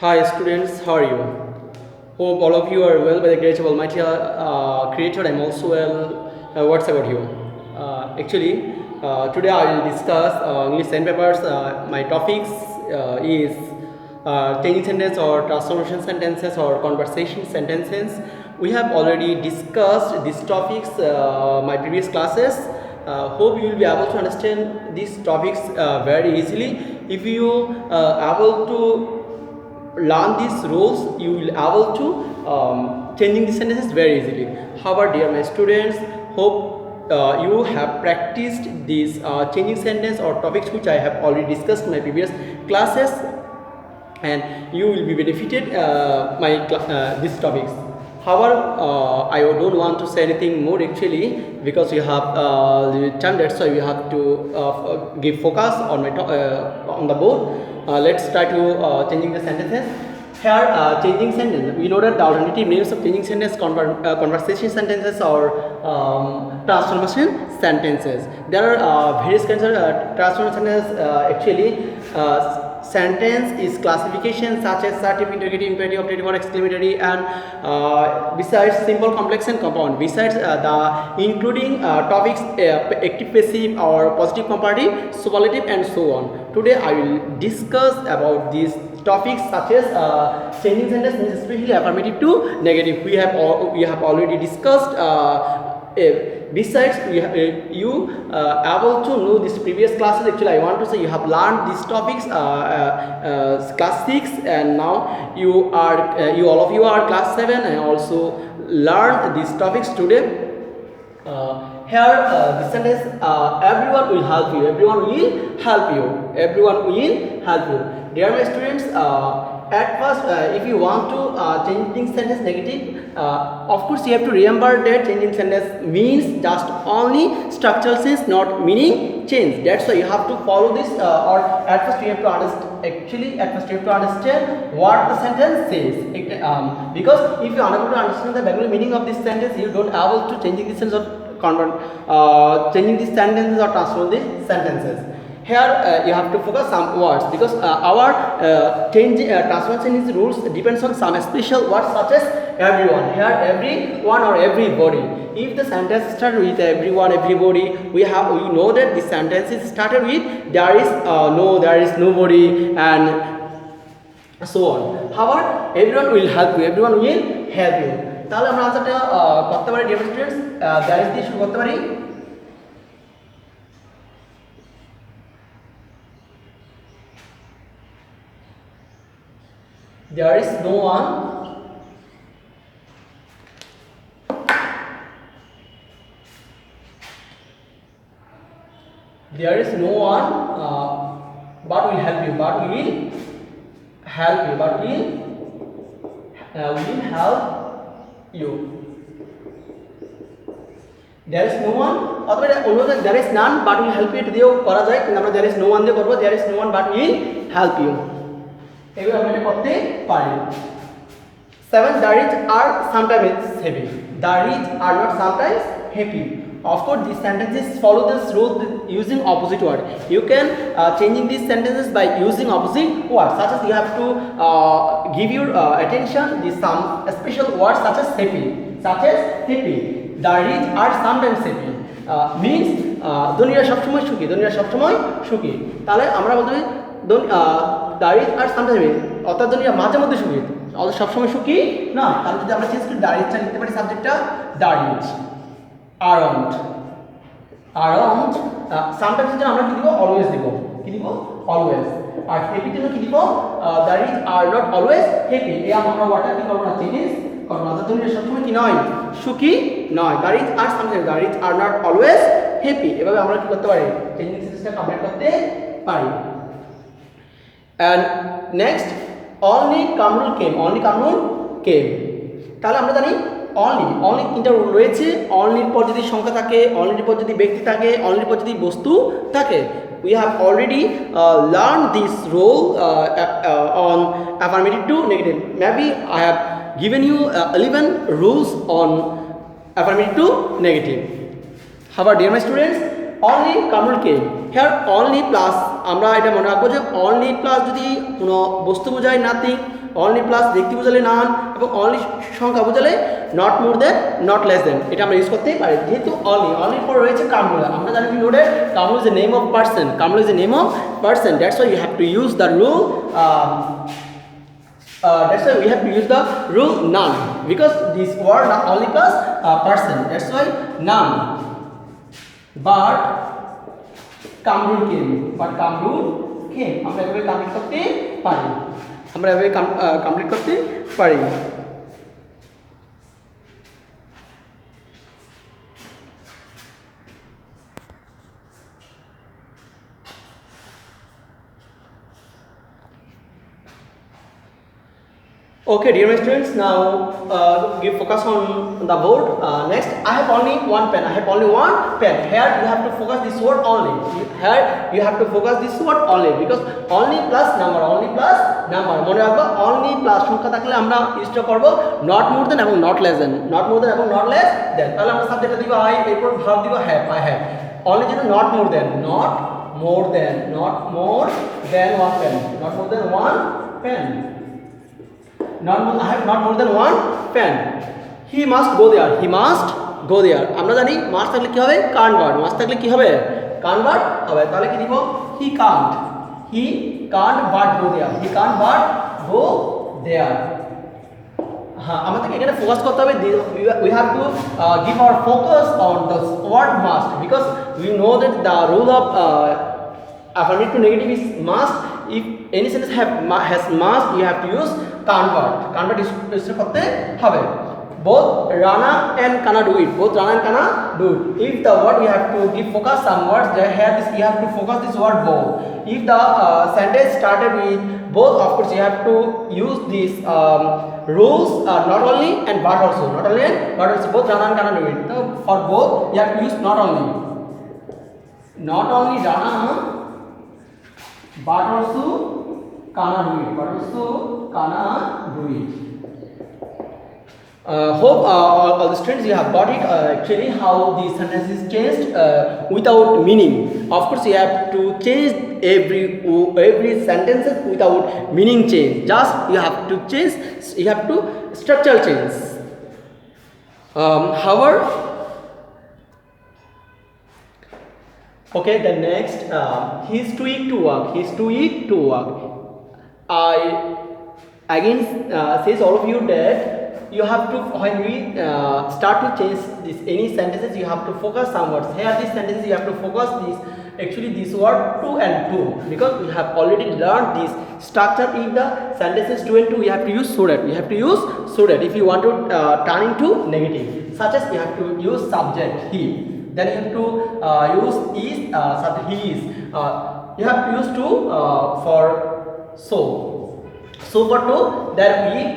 Hi students, how are you? Hope all of you are well by the grace of Almighty Creator. I'm also well. What's about you? Today I will discuss English sandpapers. My topics is changing sentence or transformation sentences or conversation sentences. We have already discussed these topics my previous classes. Hope you will be able to understand these topics very easily. If you able to learn these rules, you will able to changing the sentences very easily. However, dear my students, hope you have practiced these changing sentence or topics which I have already discussed in my previous classes, and you will be benefited these topics. However, I don't want to say anything more actually because you have limited time. That's why we have to give focus on on the board. Let's try to changing the sentences. Here, changing sentence. We know that the alternative names of changing sentence, conversation sentences or transformation sentences. There are various kinds of transformation sentences. Sentence is classification such as assertive, interrogative, imperative, optative, or exclamatory, and besides simple, complex, and compound. Besides the including topics active, passive, or positive, comparative, superlative, and so on. Today I will discuss about these topics such as changing sentence means especially affirmative to negative. We have already discussed. Besides, you able to know this previous classes. Actually, I want to say you have learned these topics class 6, and now you all of you are class 7 and also learn these topics today. Here the sentence everyone will help you. Everyone will help you. Everyone will help you. Dear my students, at first if you want to changing sentence negative, of course you have to remember that changing sentence means just only structural sense, not meaning change. That's why you have to follow this or at first you have to understand. Actually, at first you have to understand what the sentence says, because if you are unable to understand the background meaning of this sentence, you don't able to changing the sense or changing these sentences or transform these sentences. Here you have to focus some words because our transformation rules depends on some special words such as everyone. Here everyone or everybody. If the sentence started with everyone, everybody, we know that the sentence is started with there is there is nobody, and so on. However, everyone will help you. Everyone will help you. তাহলে আমরা আনসারটা করতে পারি dear students, that is দিয়ে শুরু করতে পারি। There is no one. There is no one but will help you. But will help you. But will help you. There is no one. অথবা অন্য there is none but will help you দিয়েও করা যায়, কিন্তু আমরা there is no one দিয়ে করব। There is no one but will help you। এগুলো আমরা এটা করতে পারি। 7. The rich are sometimes happy. The rich are not sometimes happy. Of course, these sentences follow this rule using opposite word. You can changing these sentences by using opposite words, such as you have to give your attention these some special words such as happy. Such as happy. The rich are sometimes happy. Means দুনিয়া সবসময় সুখী। দুনিয়া সবসময় সুখী। তাহলে আমরা বলতে পারি the rich are sometimes happy, অর্থাৎ দুনিয়া মাঝে মধ্যে সুখী, অথবা সবসময় সুখী না। তাহলে যদি আমরা চেঞ্জ করি the richটা লিখতে পারি সাবজেক্টটা the rich aren't sometimes এর জন্য আমরা কি দিব always দিব। কি দিব always। আর happy জন্য কি দিব the rich are not always happy। এই আমরা ওয়াটার কি করব না চেঞ্জ করব না। দুনিয়া সবসময় কি নয় সুখী নয়। the rich are sometimes, the rich are not always happy। এভাবে আমরা কি করতে পারি চেঞ্জিং সেন্টেন্সটা কমপ্লিট করতে পারি। And next, only Kamrul came. Only Kamrul came. তাহলে আমরা জানি only তিনটা রুল রয়েছে। only পর যদি সংখ্যা থাকে, only পর যদি ব্যক্তি থাকে, only পর যদি বস্তু থাকে। We have already learned this rule on affirmative to negative. Maybe I have given you 11 rules on affirmative to negative. However, dear my students, only Kamrul came. Here only plus আমরা এটা মনে রাখবো যে অনলি প্লাস যদি কোনো বস্তু বোঝায় nothing, only plus ব্যক্তি বোঝালে নান, এবং অনলি সংখ্যা বোঝালে not more than not less than, এটা আমরা ইউজ করতেই পারি। যেহেতু অনলি পর রয়েছে কামরুল, আমরা জানি নোটে Kamrul is the name of person, Kamrul is the name of person, that's why you have to use the rule that's why we have to use the rule none, because this word only plus person, that's why none. But Kamrul came, আমরা এভাবে complete করতে পারি, আমরা এভাবে complete করতে পারি। Okay, dear my students, now give focus on the board. Next, I have only one pen. Here you have to focus this word only. Here you have to focus this word only, because only plus number. মনে রাখবো only plus সংখ্যা থাকলে আমরা use করব not more than এবং not less than, তাহলে আমরা সাবজেক্টে দিব I, এরপর ভার্ব দিব have, I have। only যেটা not more than one pen, not more than one pen। I have not more than one pen. He must go there, আমরা জানি must থাকলে কি হবে can't verb, হবে, তাহলে কি দিব he can't but go there, হ্যাঁ আমাদেরকে এখানে ফোকাস করতে হবে। we have to give our focus on the word must, because we know that the rule of affirmative to negative is must. If any sentence has must, you have to use convert use করতে হবে। both Rana and Kana do it, if the word you have to give focus some words, here you have to focus this word both. If the sentence started with both, of course you have to use these rules not only and but also, both Rana and Kana do it. So for both you have to use not only Rana but also Kana do it, hope all the students you have got it actually how the sentence is changed without meaning. Of course you have to change every sentences without meaning change, just you have to structural change. However, okay, the next he's too weak to work. I again says all of you that you have to, when we start to change this any sentences, you have to focus some words. Here these sentences you have to focus this word to and to, because we have already learned this structure. If the sentences to and to, you have to use so that if you want to turn into negative, such as you have to use subject he, then you have to use is, subject he is, you have to use to for so for to, that week,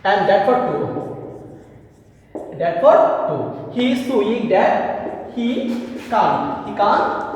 and that for two. He is too weak that he can't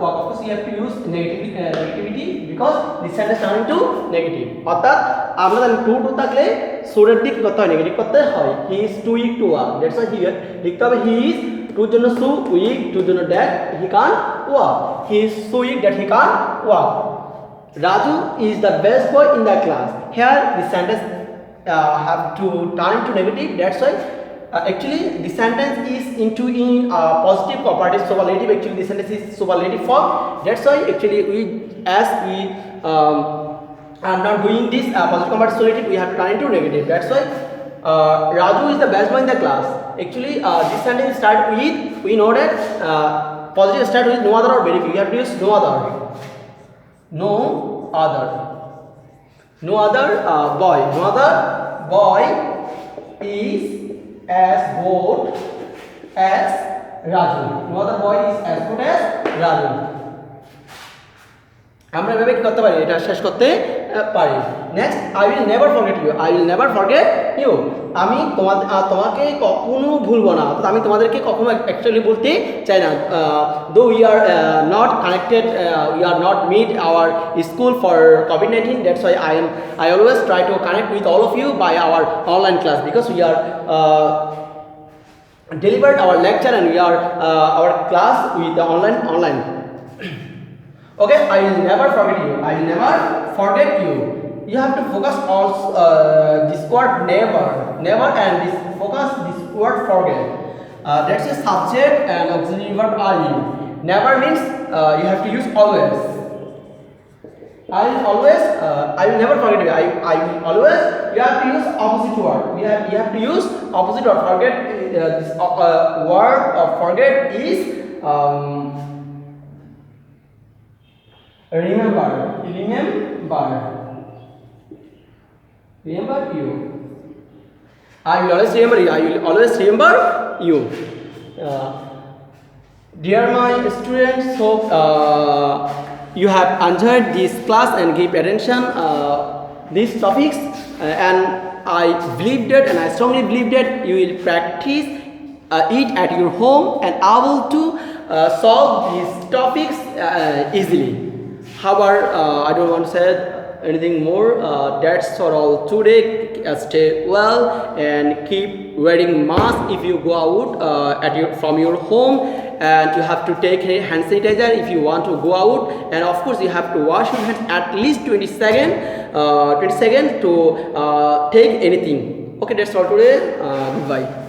walk. Of course you have to use negativity, because this sentence turn into negative. অর্থাৎ আমরা জানি two থাকলে সুরের দিক করতে হয়, negative করতে হয়। he is too weak to walk, that's why here লিখতে হবে he is, টুর জন্য সু, weak টুর জন্য that, he can't walk, he is so weak that he can't walk. Raju is the best boy in the class. Here the sentence have to turn into negative, that's why actually the sentence is in positive comparative superlative. Actually the sentence is superlative form, that's why actually we are not doing this positive comparative superlative, we have to turn into negative. That's why Raju is the best boy in the class. Actually this sentence start with, we know that positive start with no other or very few, you have to use no other boy is as good as Raju. No other boy is as good as Raju. আমরা এভাবে কি করতে পারি, এটা শেষ করতে পারি। Next, I will never forget you. আমি তোমাকে কখনো ভুলবো না, অর্থাৎ আমি তোমাদেরকে কখনো অ্যাকচুয়ালি বলতে চাই না। Though we are not connected, we are not meet our school for COVID-19, that's why I always try to connect with all of you by our online class, because we are delivered our lecture and we are our class with the online. Okay, I will never forget you. I will never forget you. You have to focus on this word never, and this focus this word forget. That's a subject and auxiliary verb are you. Never means you have to use always. I will never forget you. I will always, you have to use opposite word. You have to use opposite word. Forget, this word of forget is remember you. I will always remember you. I will always remember you. Dear my students, hope you have enjoyed this class and give attention these topics, and I believe that, and I strongly believe that you will practice it at your home and able to solve these topics easily. However, I don't want to say anything more. That's all today. Stay well and keep wearing mask if you go out from your home, and you have to take a hand sanitizer if you want to go out, and of course you have to wash your hands at least 20 seconds to take anything. Okay, that's all today. Goodbye.